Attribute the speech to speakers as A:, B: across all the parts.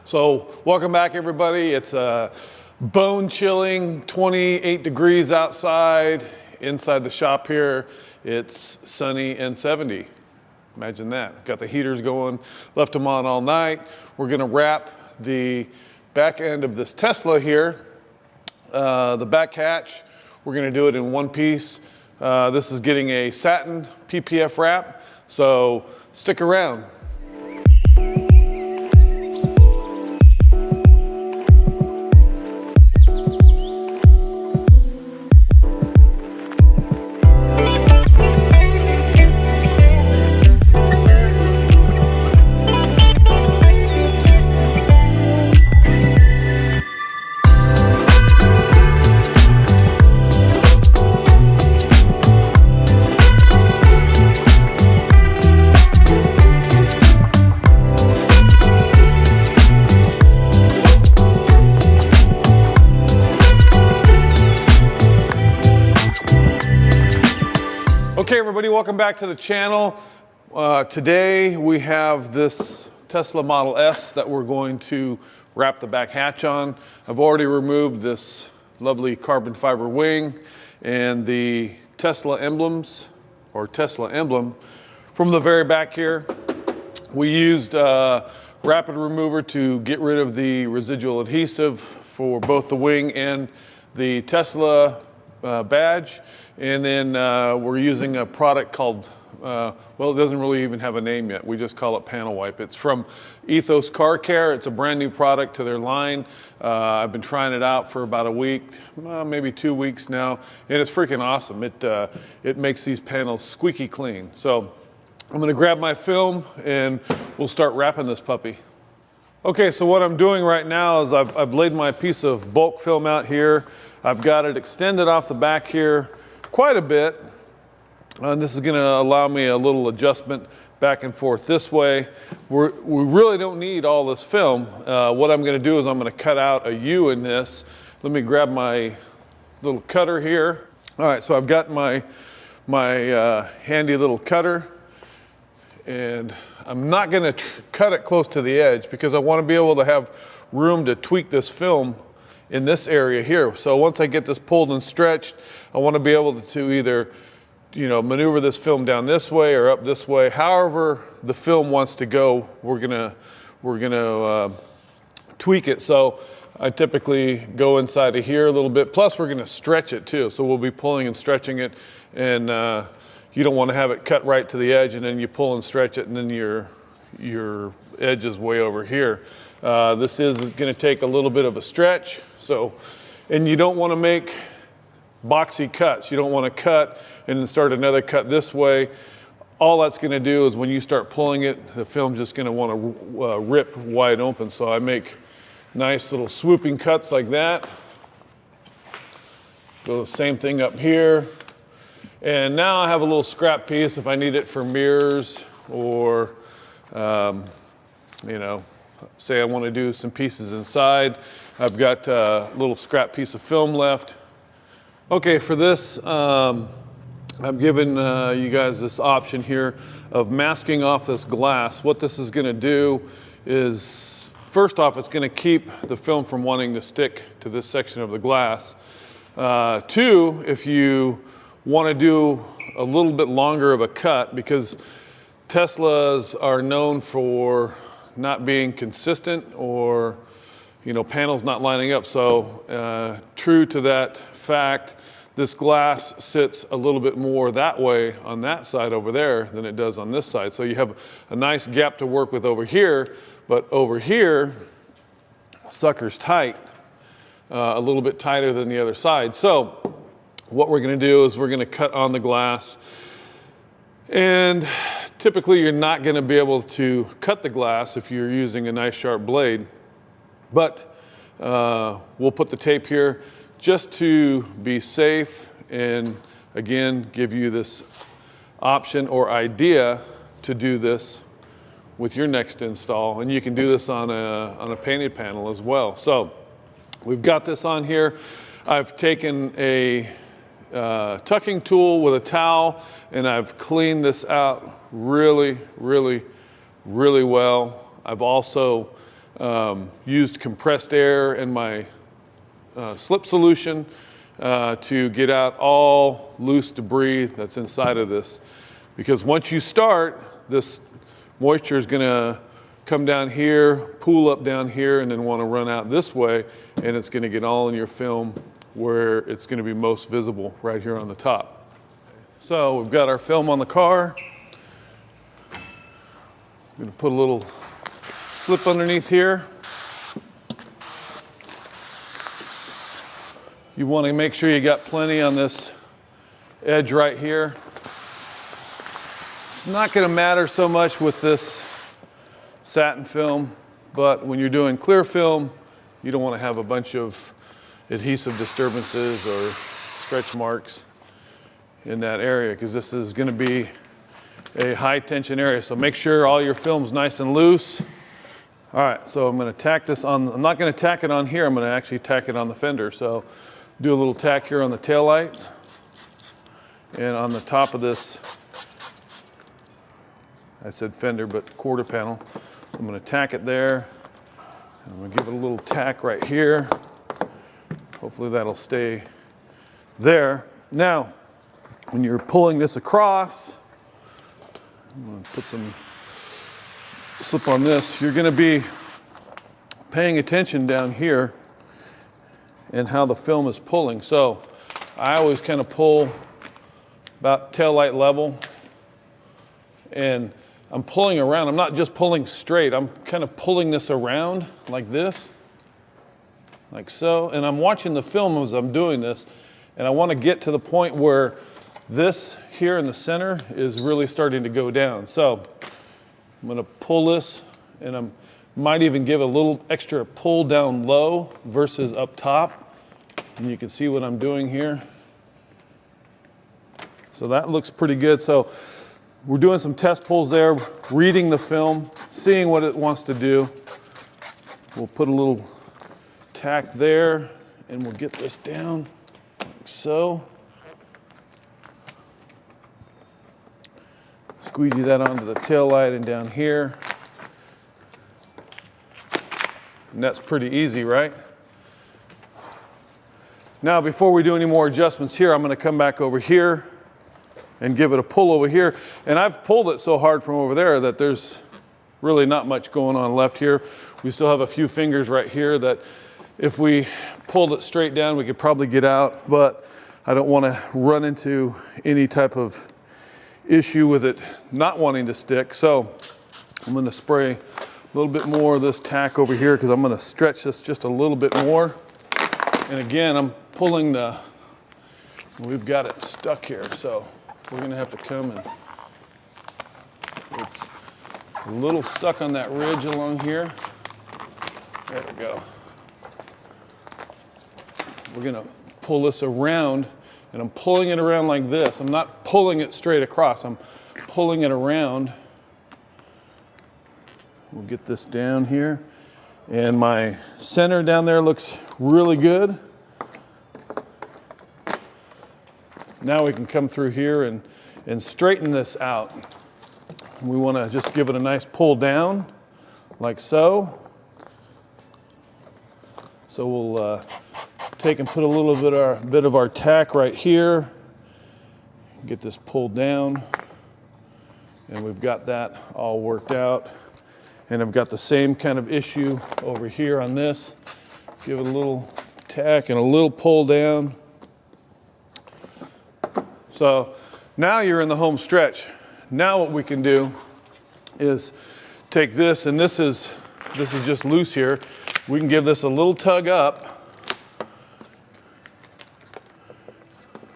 A: So welcome back, everybody. It's bone chilling, 28 degrees outside. Inside the shop here, it's sunny and 70. Imagine that. Got the heaters going, left them on all night. We're gonna wrap the back end of this Tesla here, the back hatch. We're gonna do it in one piece. This is getting a satin PPF wrap, so stick around. Okay, everybody, welcome back to the channel. Today we have this Tesla Model S that we're going to wrap the back hatch on. I've already removed this lovely carbon fiber wing and the Tesla emblems, or Tesla emblem, from the very back here. We used rapid remover to get rid of the residual adhesive for both the wing and the Tesla badge. And then we're using a product called, well, it doesn't really even have a name yet. We just call it panel wipe. It's from Ethos Car Care. It's a brand new product to their line. I've been trying it out for about a week, maybe 2 weeks now, and it's freaking awesome. It makes these panels squeaky clean. So I'm gonna grab my film and we'll start wrapping this puppy. Okay, so what I'm doing right now is I've laid my piece of bulk film out here. I've got it extended off the back here quite a bit. And this is gonna allow me a little adjustment back and forth this way. We really don't need all this film. What I'm gonna do is I'm gonna cut out a U in this. Let me grab my little cutter here. All right, so I've got my handy little cutter, and I'm not gonna cut it close to the edge because I wanna be able to have room to tweak this film in this area here. So once I get this pulled and stretched, I want to be able to either, maneuver this film down this way or up this way. However the film wants to go, we're gonna tweak it. So I typically go inside of here a little bit. Plus we're gonna stretch it too. So we'll be pulling and stretching it, and you don't want to have it cut right to the edge and then you pull and stretch it and then your edge is way over here. This is going to take a little bit of a stretch. So, and you don't want to make boxy cuts. You don't want to cut and then start another cut this way. All that's going to do is when you start pulling it, the film's just going to want to rip wide open. So I make nice little swooping cuts like that. Do the same thing up here. And now I have a little scrap piece if I need it for mirrors or, say I want to do some pieces inside. I've got a little scrap piece of film left. Okay, for this, I'm giving you guys this option here of masking off this glass. What this is going to do is, first off, it's going to keep the film from wanting to stick to this section of the glass. Two, if you want to do a little bit longer of a cut, because Teslas are known for not being consistent or panels not lining up. So true to that fact, this glass sits a little bit more that way on that side over there than it does on this side. So you have a nice gap to work with over here, but over here, sucker's tight, a little bit tighter than the other side. So what we're gonna do is we're gonna cut on the glass, and typically you're not gonna be able to cut the glass if you're using a nice sharp blade, but we'll put the tape here just to be safe and again give you this option or idea to do this with your next install. And you can do this on a painted panel as well. So we've got this on here. I've taken a tucking tool with a towel and I've cleaned this out really well. I've also used compressed air in my slip solution to get out all loose debris that's inside of this. Because once you start, this moisture is gonna come down here, pool up down here, and then want to run out this way, and it's gonna get all in your film where it's gonna be most visible right here on the top. So we've got our film on the car. I'm gonna put a little slip underneath here. You want to make sure you got plenty on this edge right here. It's not going to matter so much with this satin film, but when you're doing clear film, you don't want to have a bunch of adhesive disturbances or stretch marks in that area, because this is going to be a high tension area. So make sure all your film's nice and loose. All right, so I'm going to tack this on. I'm not going to tack it on here. I'm going to actually tack it on the fender. So do a little tack here on the tail light and on the top of this, I said fender, but quarter panel. I'm going to tack it there. I'm going to give it a little tack right here. Hopefully that'll stay there. Now, when you're pulling this across, I'm going to put some slip on this. You're going to be paying attention down here and how the film is pulling. So I always kind of pull about tail light level, and I'm pulling around. I'm not just pulling straight. I'm kind of pulling this around like this, like so. And I'm watching the film as I'm doing this, and I want to get to the point where this here in the center is really starting to go down. So I'm going to pull this, and I might even give a little extra pull down low versus up top. And you can see what I'm doing here. So that looks pretty good. So we're doing some test pulls there, reading the film, seeing what it wants to do. We'll put a little tack there, and we'll get this down like so. Squeegee that onto the tail light and down here. And that's pretty easy, right? Now, before we do any more adjustments here, I'm going to come back over here and give it a pull over here. And I've pulled it so hard from over there that there's really not much going on left here. We still have a few fingers right here that if we pulled it straight down, we could probably get out, but I don't want to run into any type of issue with it not wanting to stick. So I'm going to spray a little bit more of this tack over here, because I'm going to stretch this just a little bit more. And again, I'm pulling we've got it stuck here, so we're going to have to come and it's a little stuck on that ridge along here. There we go. We're going to pull this around, and I'm pulling it around like this. I'm not pulling it straight across. I'm pulling it around. We'll get this down here. And my center down there looks really good. Now we can come through here and straighten this out. We want to just give it a nice pull down, like so. So we'll take and put a little bit of our tack right here. Get this pulled down. And we've got that all worked out. And I've got the same kind of issue over here on this. Give it a little tack and a little pull down. So now you're in the home stretch. Now what we can do is take this, and this is just loose here. We can give this a little tug up.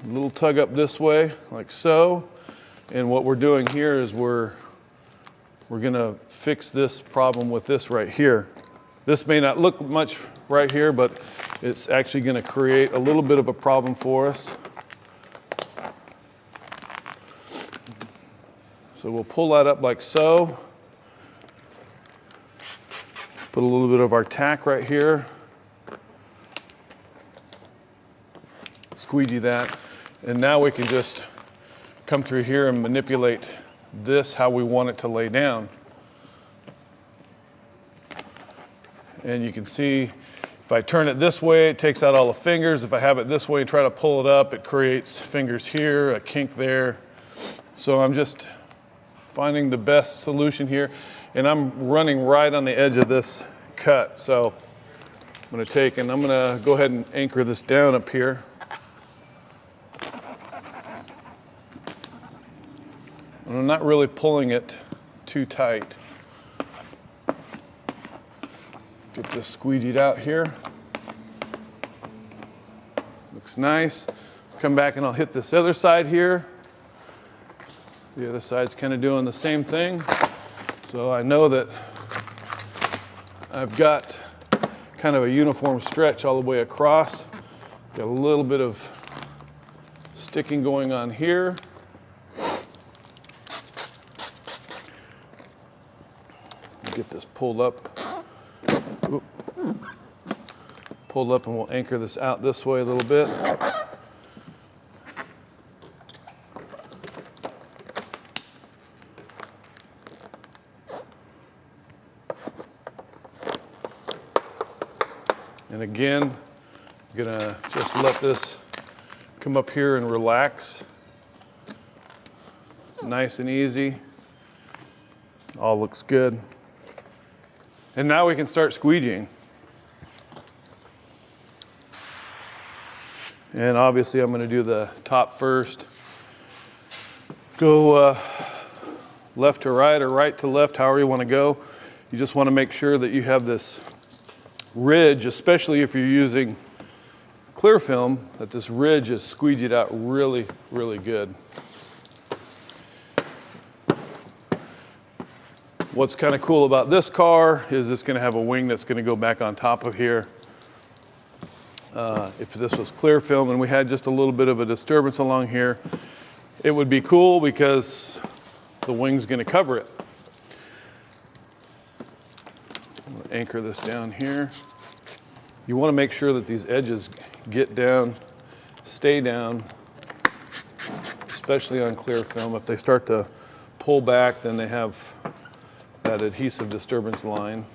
A: A little tug up this way, like so. And what we're doing here is we're gonna fix this problem with this right here. This may not look much right here, but it's actually gonna create a little bit of a problem for us. So we'll pull that up like so. Put a little bit of our tack right here. Squeegee that. And now we can just come through here and manipulate this how we want it to lay down. And you can see if I turn it this way, it takes out all the fingers. If I have it this way and try to pull it up, it creates fingers here, a kink there. So I'm just finding the best solution here. And I'm running right on the edge of this cut. So I'm gonna take and I'm gonna go ahead and anchor this down up here. And I'm not really pulling it too tight. Get this squeegeed out here. Looks nice. Come back and I'll hit this other side here. The other side's kind of doing the same thing. So I know that I've got kind of a uniform stretch all the way across. Got a little bit of sticking going on here. Get this pulled up. Oop. Pulled up, and we'll anchor this out this way a little bit. And again, I'm gonna just let this come up here and relax. Nice and easy. All looks good. And now we can start squeegeeing. And obviously I'm gonna do the top first. Go left to right or right to left, however you wanna go. You just wanna make sure that you have this ridge, especially if you're using clear film, that this ridge is squeegeed out really, really good. What's kind of cool about this car is it's going to have a wing that's going to go back on top of here. If this was clear film and we had just a little bit of a disturbance along here, it would be cool because the wing's going to cover it. I'm going to anchor this down here. You want to make sure that these edges get down, stay down, especially on clear film. If they start to pull back, then they have that adhesive disturbance line.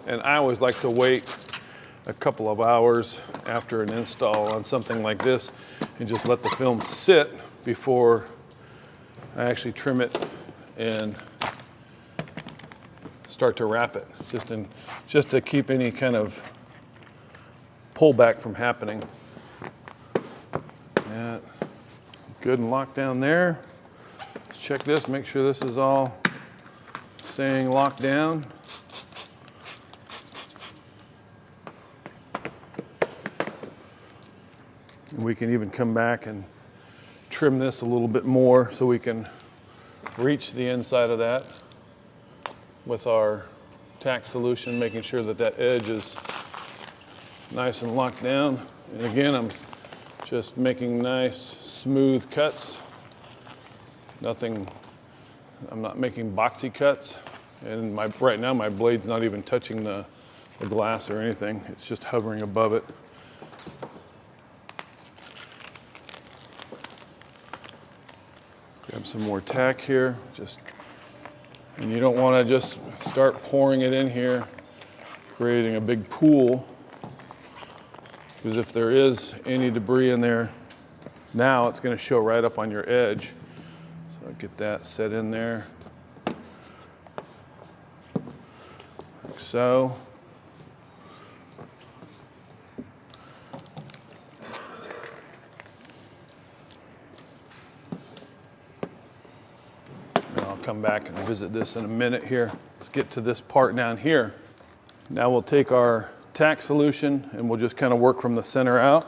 A: And I always like to wait a couple of hours after an install on something like this and just let the film sit before I actually trim it and start to wrap it, just to keep any kind of pullback from happening. Yeah, good and locked down there. Let's check this, make sure this is all staying locked down. And we can even come back and trim this a little bit more so we can reach the inside of that with our tack solution, making sure that that edge is nice and locked down. And again, I'm just making nice, smooth cuts. I'm not making boxy cuts. And right now my blade's not even touching the glass or anything. It's just hovering above it. Grab some more tack here. And you don't want to just start pouring it in here, creating a big pool. Because if there is any debris in there, now it's going to show right up on your edge. So get that set in there, like so. Come back and visit this in a minute here. Let's get to this part down here. Now we'll take our tack solution and we'll just kind of work from the center out.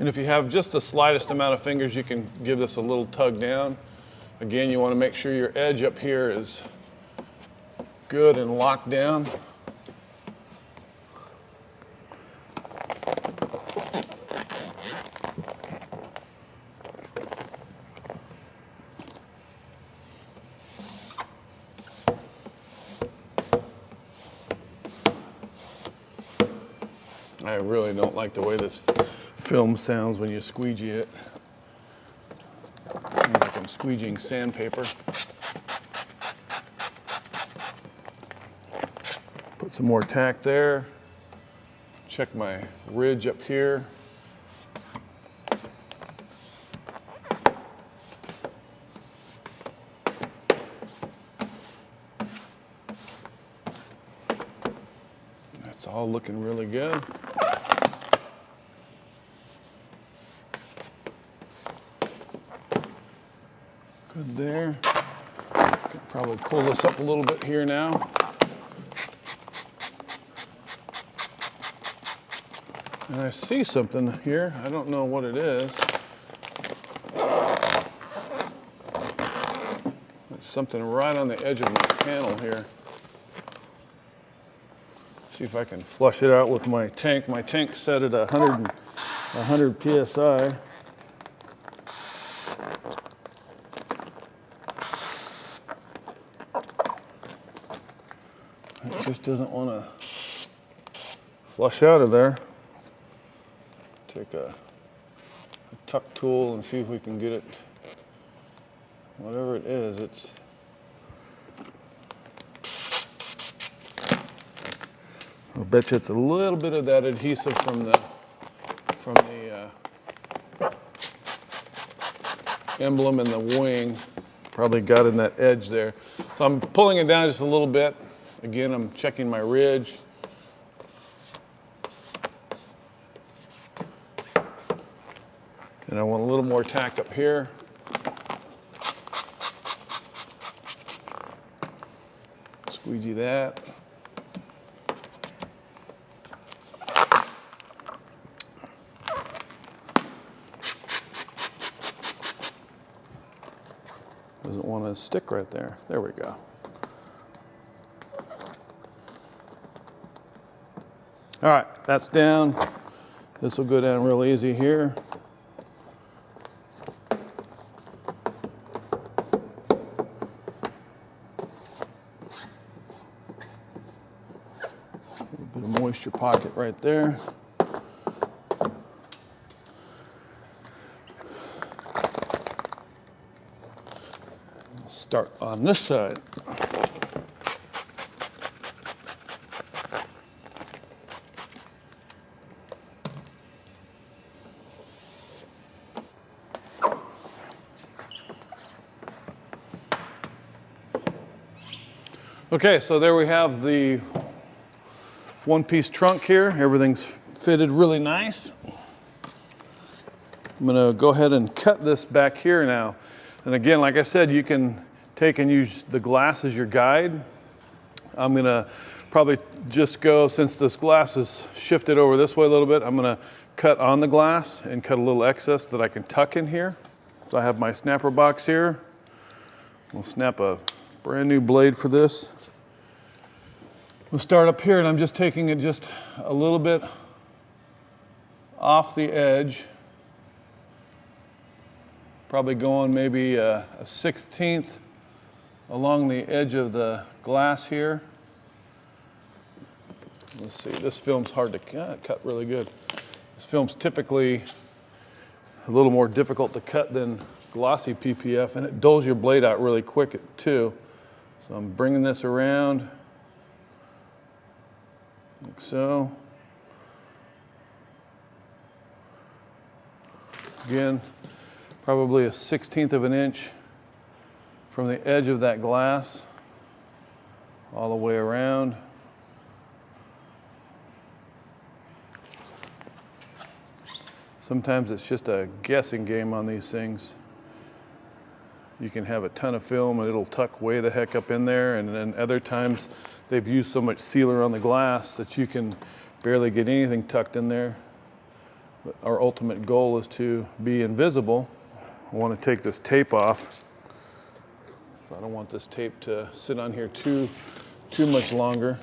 A: And if you have just the slightest amount of fingers, you can give this a little tug down. Again, you want to make sure your edge up here is good and locked down. I really don't like the way this film sounds when you squeegee it. Like I'm squeegeeing sandpaper. Put some more tack there. Check my ridge up here. That's all looking really good. Good there. Could probably pull this up a little bit here now. And I see something here. I don't know what it is. It's something right on the edge of my panel here. See if I can flush it out with my tank. My tank's set at 100 PSI. It just doesn't want to flush out of there. Take a tuck tool and see if we can get it, whatever it is, it's, I'll bet you it's a little bit of that adhesive from the emblem in the wing. Probably got in that edge there. So I'm pulling it down just a little bit. Again, I'm checking my ridge. And I want a little more tack up here. Squeegee that. Doesn't want to stick right there. There we go. All right, that's down. This will go down real easy here. A bit of moisture pocket right there. We'll start on this side. Okay, so there we have the one-piece trunk here. Everything's fitted really nice. I'm gonna go ahead and cut this back here now. And again, like I said, you can take and use the glass as your guide. I'm gonna probably just go, since this glass is shifted over this way a little bit, I'm gonna cut on the glass and cut a little excess that I can tuck in here. So I have my snapper box here. We'll snap a brand new blade for this. We'll start up here, and I'm just taking it just a little bit off the edge. Probably going maybe a 1/16 along the edge of the glass here. Let's see, this film's hard to cut really good. This film's typically a little more difficult to cut than glossy PPF, and it doles your blade out really quick too. So I'm bringing this around like so. Again, probably a 1/16 of an inch from the edge of that glass all the way around. Sometimes it's just a guessing game on these things. You can have a ton of film and it'll tuck way the heck up in there, and then other times they've used so much sealer on the glass that you can barely get anything tucked in there. But our ultimate goal is to be invisible. I want to take this tape off. I don't want this tape to sit on here too much longer.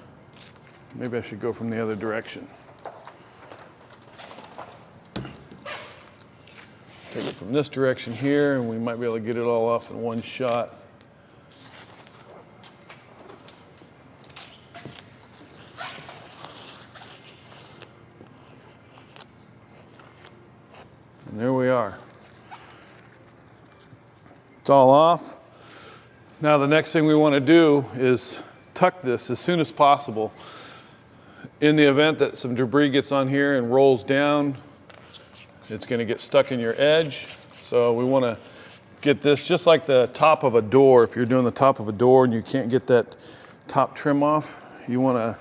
A: Maybe I should go from the other direction. Take it from this direction here, and we might be able to get it all off in one shot. And there we are. It's all off. Now the next thing we want to do is tuck this as soon as possible. In the event that some debris gets on here and rolls down, it's going to get stuck in your edge. So we want to get this just like the top of a door. If you're doing the top of a door and you can't get that top trim off, you want to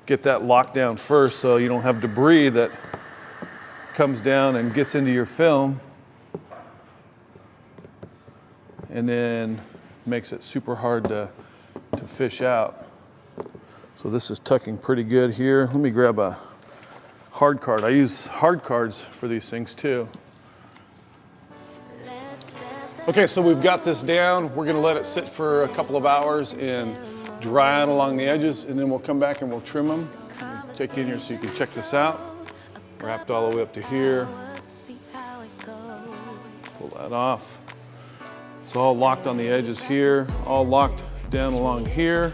A: get that locked down first so you don't have debris that comes down and gets into your film and then makes it super hard to fish out. So this is tucking pretty good here. Let me grab a hard card. I use hard cards for these things too. Okay, so we've got this down. We're gonna let it sit for a couple of hours and dry out along the edges, and then we'll come back and we'll trim them. Take you in here so you can check this out. Wrapped all the way up to here. Pull that off. It's all locked on the edges here, all locked down along here.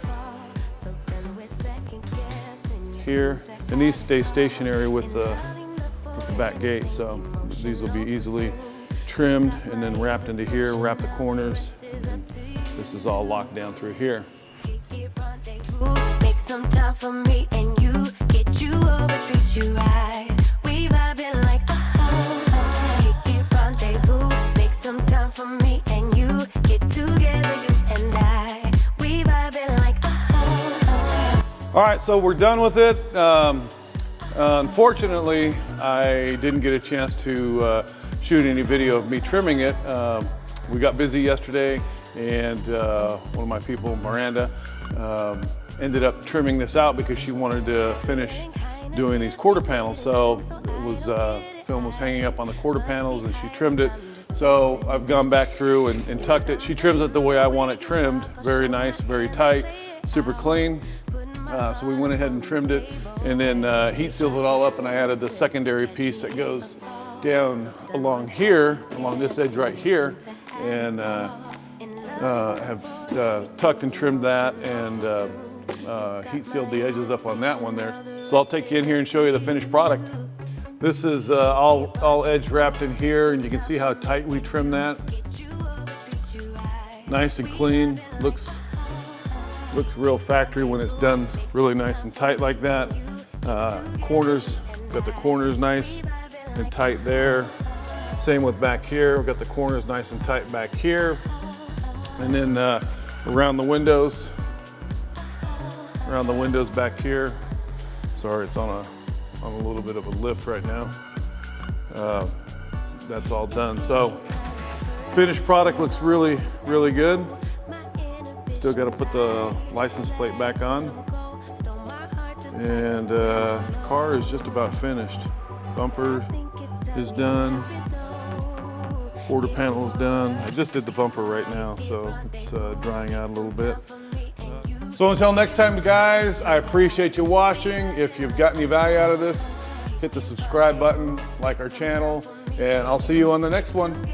A: Here, and these stay stationary with the back gate, so these will be easily trimmed and then wrapped into here, wrap the corners. This is all locked down through here.
B: Make some time for me and you, get you over, treat you right. We vibing like rendezvous. Make some time for me and you, get together, you and I. We vibing like
A: All right, so we're done with it. Unfortunately, I didn't get a chance to shoot any video of me trimming it. We got busy yesterday, and one of my people, Miranda, ended up trimming this out because she wanted to finish doing these quarter panels. So it was film was hanging up on the quarter panels, and she trimmed it. So I've gone back through and tucked it. She trims it the way I want it trimmed. Very nice, very tight, super clean. So we went ahead and trimmed it, and then heat sealed it all up, and I added the secondary piece that goes down along here, along this edge right here, and have tucked and trimmed that and heat sealed the edges up on that one there. So I'll take you in here and show you the finished product. This is all edge wrapped in here, and you can see how tight we trimmed that. Nice and clean, looks real factory when it's done really nice and tight like that. Corners, got the corners nice and tight there. Same with back here, we've got the corners nice and tight back here. And then around the windows back here. Sorry, it's on a little bit of a lift right now. That's all done. So finished product looks really, really good. Still got to put the license plate back on. And car is just about finished. Bumper is done. Quarter panel is done. I just did the bumper right now, so it's drying out a little bit. So until next time, guys, I appreciate you watching. If you've got any value out of this, hit the subscribe button, like our channel, and I'll see you on the next one.